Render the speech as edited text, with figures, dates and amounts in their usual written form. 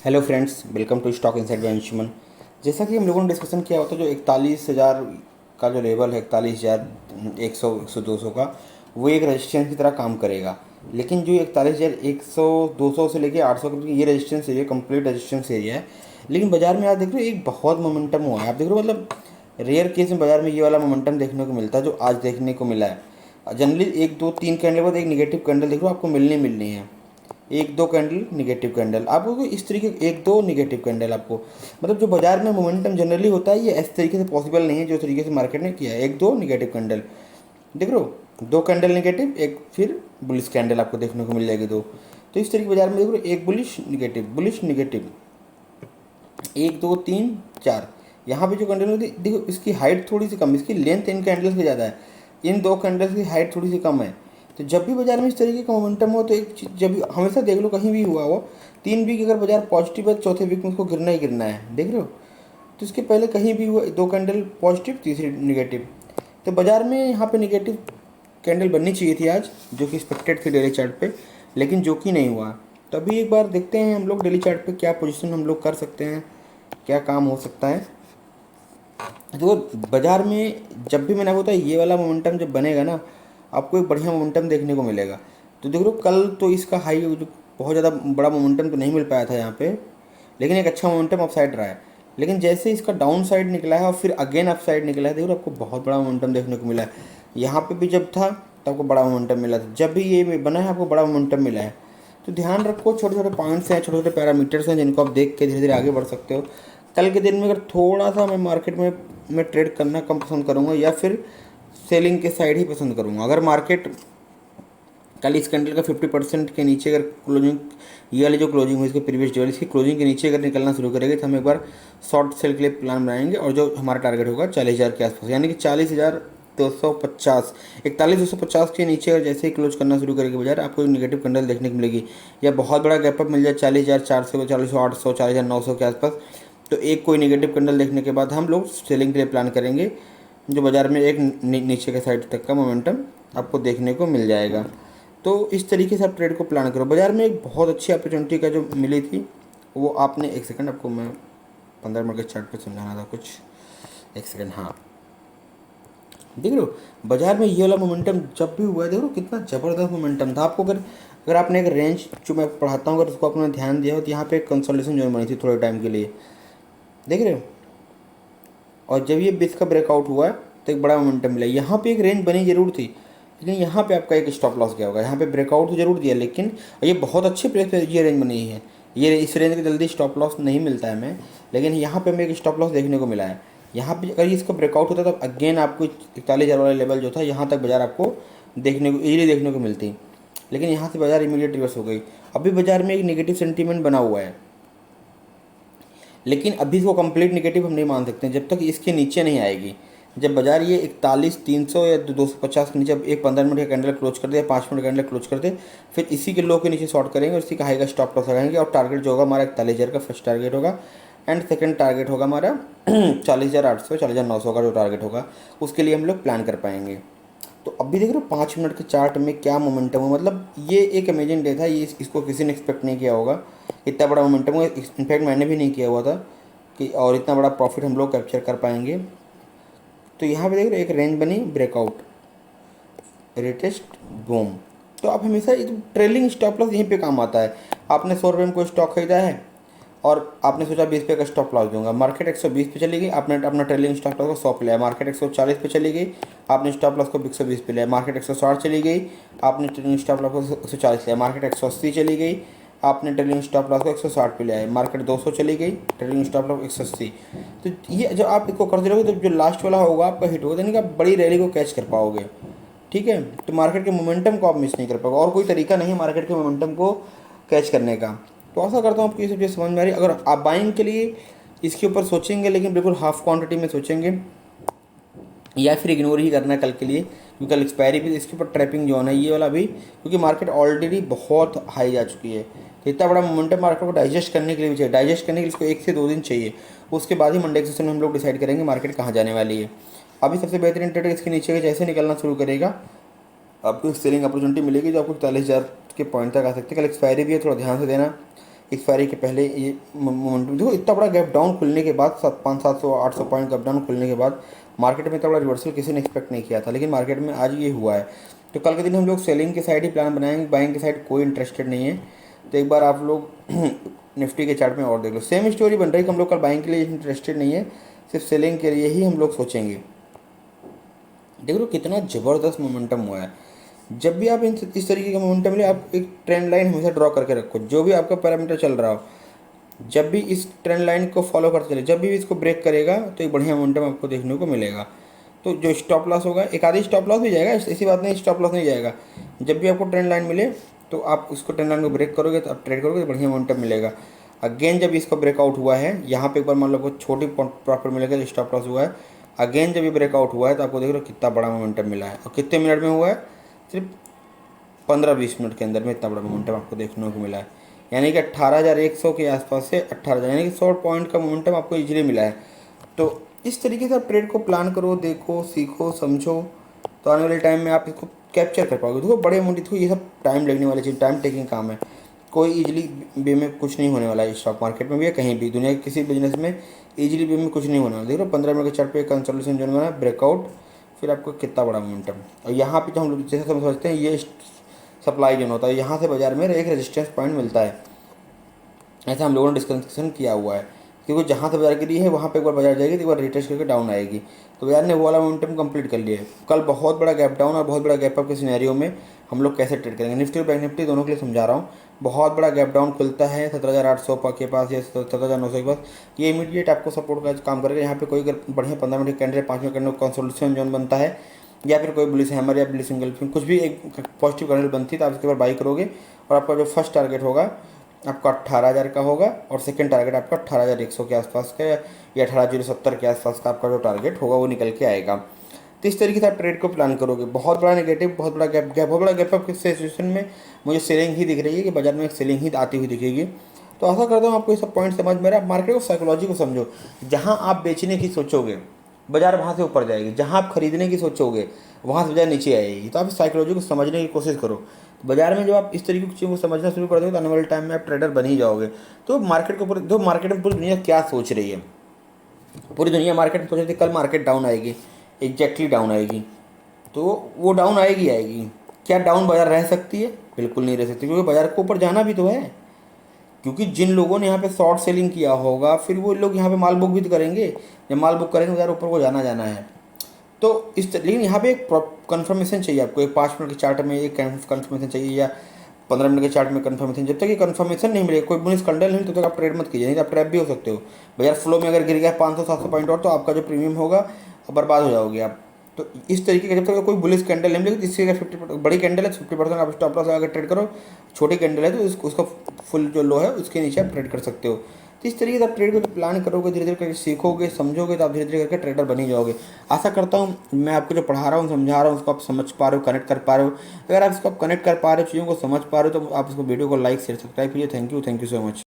Hello friends, welcome to stock inside by Anshuman. जैसा कि हम लोगों ने डिस्कशन किया होता, जो 41,000 का जो लेवल है, 41,100 का, वो एक रेजिस्टेंस की तरह काम करेगा। लेकिन जो 41,100 200 से लेके 800 के बीच ये resistance area complete resistance area है। लेकिन बाजार में आप देख रहे हो एक बहुत मोमेंटम हुआ है। आप देख रहे हो, मतलब रेयर केस में बाजार में ये वाला मोमेंटम देखने को मिलता है जो आज देखने को मिला है। जनरली 1 2 3 कैंडल बाद एक निगेटिव कैंडल देख रहे हो आपको मिलनी है। 1 2 कैंडल निगेटिव कैंडल आपको इस तरीके 1 2 निगेटिव कैंडल आपको, मतलब जो बाजार में मोमेंटम जनरली होता है ये इस तरीके से पॉसिबल नहीं है जो तरीके से मार्केट ने किया है। 1 2 निगेटिव कैंडल देख रहे हो, 2 कैंडल निगेटिव, एक फिर बुलिश कैंडल आपको देखने को मिल जाएगी दो। तो इस तरीके बाजार में देख रहे हो, एक बुलिश निगेटिव, 1 2 3 4। यहाँ पे जो कैंडल होती है देखो, इसकी हाइट थोड़ी सी कम, इसकी लेंथ इन कैंडल्स से ज़्यादा है, इन 2 कैंडल्स की हाइट थोड़ी सी कम है। तो जब भी बाजार में इस तरीके का मोमेंटम हो तो एक चीज़ जब भी हमेशा देख लो, कहीं भी हुआ हो 3 वीक अगर बाजार पॉजिटिव है, चौथे वीक में उसको गिरना ही गिरना है, देख रहे हो। तो इसके पहले कहीं भी हुआ 2 कैंडल पॉजिटिव, तीसरी निगेटिव। तो बाजार में यहाँ पे निगेटिव कैंडल बननी चाहिए थी आज, जो कि एक्सपेक्टेड थी डेली चार्ट पे, लेकिन जो कि नहीं हुआ। तो अभी एक बार देखते हैं हम लोग डेली चार्ट पे क्या पोजीशन हम लोग कर सकते हैं, क्या काम हो सकता है। तो बाजार में जब भी मैंने आपको बताया ये वाला मोमेंटम जब बनेगा ना, आपको एक बढ़िया मोमेंटम देखने को मिलेगा। तो देख लो कल तो इसका हाई जो बहुत ज़्यादा बड़ा मोमेंटम तो नहीं मिल पाया था यहाँ पे, लेकिन एक अच्छा मोमेंटम अप साइड रहा है। लेकिन जैसे इसका डाउन साइड निकला है और फिर अगेन अप साइड निकला है, देखो आपको बहुत बड़ा मोमेंटम देखने को मिला है। यहाँ पे भी जब था तो आपको बड़ा मोमेंटम मिला था, जब भी ये बना है आपको बड़ा मोमेंटम मिला है। तो ध्यान रखो, छोटे छोटे पॉइंट्स हैं, छोटे छोटे पैरामीटर्स हैं जिनको आप देख के धीरे धीरे आगे बढ़ सकते हो। कल के दिन में अगर थोड़ा सा मैं मार्केट में मैं ट्रेड करना कम पसंद करूँगा या फिर सेलिंग के साइड ही पसंद करूँगा। अगर मार्केट कल इस कैंडल का 50% के नीचे अगर क्लोजिंग, ये वाली जो क्लोजिंग हुई इसके प्रीवियस डे इसकी क्लोजिंग के नीचे अगर निकलना शुरू करेगी तो हम एक बार शॉर्ट सेल के लिए प्लान बनाएंगे, और जो हमारा टारगेट होगा 40,000 के आसपास, यानी कि 40,250, 41,250 के नीचे अगर जैसे ही क्लोज करना शुरू करेगी बाजार, आपको एक निगेटिव कैंडल देखने को मिलेगी या बहुत बड़ा गैप अप मिल जाए 40,400, 40,800, 40,900 के आसपास। तो एक कोई निगेटिव कैंडल देखने के बाद हम लोग सेलिंग के लिए प्लान करेंगे, जो बाज़ार में एक नीचे के साइड तक का मोमेंटम आपको देखने को मिल जाएगा। तो इस तरीके से आप ट्रेड को प्लान करो। बाज़ार में एक बहुत अच्छी अपॉर्चुनिटी का जो मिली थी वो आपने, एक सेकंड आपको मैं 15 मिनट के चार्ट पे समझाना था कुछ, एक सेकंड। हाँ, देख लो बाजार में ये वाला मोमेंटम जब भी हुआ है, देखो कितना ज़बरदस्त मोमेंटम था। आपको अगर अगर आपने एक रेंज जो मैं पढ़ाता हूँ अगर उसको आपने ध्यान दिया हो तो यहाँ पे एक कंसोलिडेशन जोन बनी थी थोड़े टाइम के लिए, देख रहे हो। और जब ये 20 का ब्रेकआउट हुआ तो एक बड़ा मोमेंटम मिला। यहाँ पे एक रेंज बनी जरूर थी, लेकिन यहाँ पे आपका एक स्टॉप लॉस गया होगा। यहाँ पे ब्रेकआउट तो जरूर दिया, लेकिन ये बहुत अच्छे प्लेस पे ये रेंज बनी है। ये इस रेंज का जल्दी स्टॉप लॉस नहीं मिलता है हमें, लेकिन यहाँ पे हमें एक स्टॉप लॉस देखने को मिला है। यहाँ पे अगर इसका ब्रेकआउट होता तो अगेन आपको 41,000 वाला लेवल जो था यहाँ तक बाजार आपको देखने को इजीली देखने को मिलती, लेकिन यहाँ से बाजार इमीडिएट रिवर्स हो गई। अभी बाजार में एक नेगेटिव सेंटीमेंट बना हुआ है, लेकिन अभी इसको कंप्लीट नेगेटिव हम नहीं मान सकते जब तक इसके नीचे नहीं आएगी। जब बाजार ये 41,300 या 250 के नीचे एक 15 मिनट का कैंडल क्लोज कर दे, 5 मिनट कैंडल क्लोज कर दे, फिर इसी के लो के नीचे शॉर्ट करेंगे और इसी का हाई का स्टॉप लॉस लगाएंगे। और टारगेट जो होगा हमारा 41,000 का फर्स्ट टारगेट होगा, एंड सेकंड टारगेट होगा हमारा 40,800 40,900 का जो टारगेट होगा, उसके लिए हम लोग प्लान कर पाएंगे। तो अभी देख रहे हो 5 मिनट के चार्ट में क्या मोमेंटम हो, मतलब ये एक अमेजिंग डे था। ये इसको किसी ने एक्सपेक्ट नहीं किया होगा, इतना बड़ा मोमेंटम हुआ। इनफैक्ट मैंने भी नहीं किया हुआ था कि और इतना बड़ा प्रॉफिट हम लोग कैप्चर कर पाएंगे। तो यहाँ पे देख रहे हो एक रेंज बनी, ब्रेकआउट, रिटेस्ट, बूम। तो आप हमेशा ट्रेलिंग स्टॉप लॉस यहीं पे काम आता है। आपने 100 रुपये में कोई स्टॉक खरीदा है और आपने सोचा 20 रुपये का स्टॉप लॉस दूंगा, मार्केट 120 पे चली गई, आपने अपना ट्रेलिंग स्टॉप लॉस को 100 पे लिया, मार्केट 140 पे चली गई, आपने स्टॉप लॉस को 120 पे लिया, मार्केट 160 चली गई, आपने ट्रेलिंग स्टॉप लॉस को 140 लिया, मार्केट 180 चली गई, आपने ट्रेलिंग स्टॉप लॉस को 160 पे लिया है, मार्केट 200 चली गई, ट्रेलिंग स्टॉप लॉस 180। तो ये जब आप इसको करते रहोगे तो जो लास्ट वाला होगा आपका हिट होगा, यानी कि आप बड़ी रैली को कैच कर पाओगे। ठीक है, तो मार्केट के मोमेंटम को आप मिस नहीं कर पाओगे, और कोई तरीका नहीं है मार्केट के मोमेंटम को कैच करने का। तो आशा करता हूँ आपको ये सब चीज़ समझ में आ रही है। अगर आप बाइंग के लिए इसके ऊपर सोचेंगे, लेकिन बिल्कुल हाफ क्वांटिटी में सोचेंगे, या फिर इग्नोर ही करना है कल के लिए, क्योंकि कल एक्सपायरी भी इसके ऊपर ट्रैपिंग जोन है ये वाला भी, क्योंकि मार्केट ऑलरेडी बहुत हाई जा चुकी है। तो इतना बड़ा मोमेंटम मार्केट को डाइजेस्ट करने के लिए भी चाहिए, डाइजेस्ट करने के लिए इसको 1 से 2 दिन चाहिए। उसके बाद ही मंडे के सेशन में हम लोग डिसाइड करेंगे मार्केट कहाँ जाने वाली है। अभी सबसे बेहतरीन ट्रेड इसके नीचे जैसे निकलना शुरू करेगा आपको सेलिंग अपॉर्चुनिटी मिलेगी, जो आपको 40,000 के पॉइंट तक आ सकती है। कल एक्सपायरी भी है, थोड़ा ध्यान से देना। एक्सपायरी के पहले ये मोमेंटम देखो, इतना बड़ा गैप डाउन खुलने के बाद 500-700-800 पॉइंट गैप डाउन खुलने के बाद मार्केट में इतना बड़ा रिवर्सल किसी ने एक्सपेक्ट नहीं किया था, लेकिन मार्केट में आज ये हुआ है। तो कल के दिन हम लोग सेलिंग के साइड ही प्लान बनाएंगे, बाइंग के साइड कोई इंटरेस्टेड नहीं है। तो एक बार आप लोग निफ्टी के चार्ट में और देख लो, सेम स्टोरी बन रही है कि हम लोग कल बाइंग के लिए इंटरेस्टेड नहीं है, सिर्फ सेलिंग के लिए ही हम लोग सोचेंगे। देख लो कितना ज़बरदस्त मोमेंटम हुआ है। जब भी आप इस तरीके का मोमेंटम मिले, आप एक ट्रेंड लाइन हमेशा ड्रॉ करके रखो, जो भी आपका पैरामीटर चल रहा हो, जब भी इस ट्रेंड लाइन को फॉलो करते चले, जब भी इसको ब्रेक करेगा तो एक बढ़िया मोमेंटम आपको देखने को मिलेगा। तो जो स्टॉप लॉस होगा, एक आधी स्टॉप लॉस भी जाएगा, ऐसी बात नहीं स्टॉप लॉस नहीं जाएगा। जब भी आपको ट्रेंड लाइन मिले तो आप उसको ट्रेंड लाइन को ब्रेक करोगे तो आप ट्रेड करोगे तो बढ़िया मोमेंटम मिलेगा। अगेन जब इसका ब्रेकआउट हुआ है, यहाँ पे एक बार मान लो आपको छोटी प्रॉफिट मिलेगा तो स्टॉप लॉस हुआ है। अगेन जब ये ब्रेकआउट हुआ है तो आपको देख लो कितना बड़ा मोमेंटम मिला है, और कितने मिनट में हुआ है, सिर्फ 15-20 मिनट के अंदर में इतना बड़ा मोमेंटम आपको देखने को मिला है। यानी कि 18,100 के आसपास से 18,000, यानी कि 100 पॉइंट का मोमेंटम आपको इजीली मिला है। तो इस तरीके से आप ट्रेड को प्लान करो, देखो, सीखो, समझो, तो आने वाले टाइम में आप इसको कैप्चर कर पाओगे। देखो बड़े अमाउंट, देखो ये सब टाइम लगने वाली चीज़, टाइम टेकिंग काम है, कोई इजीली वे में कुछ नहीं होने वाला है। स्टॉक मार्केट में भी या कहीं भी दुनिया के किसी बिजनेस में इजीली वे में कुछ नहीं होने वाला। देखो 15 मिनट के चार्ट पे कंसोलिडेशन जोन बना, ब्रेकआउट, फिर आपको कितना बड़ा मोमेंटम, और यहाँ पे जो हम लोग जैसे समझते हैं ये सप्लाई जोन होता है, यहाँ से बाजार में एक रेजिस्टेंस पॉइंट मिलता है, ऐसा हम लोगों ने डिस्कशन किया हुआ है। क्योंकि जहाँ से बाजार गिरी है वहाँ पे एक बार बाजार जाएगी तो एक बार रिटेस्ट करके डाउन आएगी। तो बाजार ने वो वाला मोमेंटम कंप्लीट कर लिया है। कल बहुत बड़ा गैप डाउन और बहुत बड़ा गैप अप के सिनेरियो में हम लोग कैसे ट्रेड करेंगे, निफ्टी और बैंक निफ्टी दोनों के लिए समझा रहा हूँ। बहुत बड़ा गैप डाउन खुलता है 17,800 के पास या 17,900 के पास, ये इमीडिएट आपको सपोर्ट का काम करेगा। यहाँ पे कोई अगर बढ़िया 15 minute candle, 5 minute candle consolidation zone बनता है, या फिर कोई बुलिश हैमर या बुलिश सिंगल, कुछ भी एक पॉजिटिव कैंडल बनती है तो आप इसके बाद बाई करोगे, और आपका जो फर्स्ट टारगेट होगा आपका 18,000 का होगा, और सेकंड टारगेट आपका 18,100 के आसपास का या 18,070 के आसपास का आपका जो टारगेट होगा वो निकल के आएगा। तो इस तरीके से आप ट्रेड को प्लान करोगे। बहुत बड़ा नेगेटिव, बहुत बड़ा बहुत बड़ा गैप अप सिचुएशन में मुझे सेलिंग ही दिख रही है कि बाजार में एक सेलिंग ही आती हुई दिखेगी। तो आशा करता हूँ आपको ये सब पॉइंट समझ में आ रहा है। मार्केट को, साइकोलॉजी को समझो। जहाँ आप बेचने की सोचोगे बाजार वहाँ से ऊपर जाएगी, जहाँ आप खरीदने की सोचोगे वहाँ से बाजार नीचे आएगी। तो आप साइकोलॉजी को समझने की कोशिश करो। बाजार में जब आप इस तरीके की चीज़ों को समझना शुरू कर दोगे तो आने वाले टाइम में आप ट्रेडर बन ही जाओगे। तो मार्केट के ऊपर, जो मार्केट में पूरी दुनिया क्या सोच रही है, पूरी दुनिया मार्केट में सोच रही थी कल मार्केट डाउन आएगी, एग्जैक्टली डाउन आएगी, तो वो डाउन आएगी। क्या डाउन बाजार रह सकती है? बिल्कुल नहीं रह सकती, क्योंकि बाजार को ऊपर जाना भी तो है। क्योंकि जिन लोगों ने यहाँ पे शॉर्ट सेलिंग किया होगा, फिर वो लोग यहाँ पे माल बुक भी तो करेंगे। जब माल बुक करेंगे बाजार ऊपर को जाना है। तो लेकिन यहाँ पे एक कंफर्मेशन चाहिए आपको, एक 5 मिनट के चार्ट में एक कंफर्मेशन चाहिए, या 15 मिनट के चार्ट में कंफर्मेशन। जब तक ये कंफर्मेशन नहीं मिलेगा, कोई बुलिश कैंडल नहीं, तब तक आप ट्रेड मत कीजिए, नहीं तो आप ट्रैप भी हो सकते हो। बाजार फ्लो में अगर गिर गया 500-700 पॉइंट और, तो आपका जो प्रीमियम होगा बर्बाद हो जाओगे आप। तो इस तरीके का जब तक कोई बुलिश कैंडल नहीं मिलेगी, इससे अगर 50 बड़ी कैंडल है 50% आप स्टॉप लॉस अगर ट्रेड करो, छोटी कैंडल है तो उसका फुल जो लो है उसके नीचे आप ट्रेड कर सकते हो। तो इस तरीके से आप ट्रेड को प्लान करोगे, धीरे धीरे करके सीखोगे, समझोगे, तो आप धीरे धीरे करके ट्रेडर बन ही जाओगे। आशा करता हूँ मैं आपको जो पढ़ा रहा हूँ, समझा रहा हूँ, उसको आप समझ पा रहे हो, कनेक्ट कर पा रहे हो। अगर आप इसको कनेक्ट कर पा रहे हो, चीज़ों को समझ पा रहे हो, तो आप इसको वीडियो को लाइक शेयर सब्सक्राइब कीजिए। Thank you so much.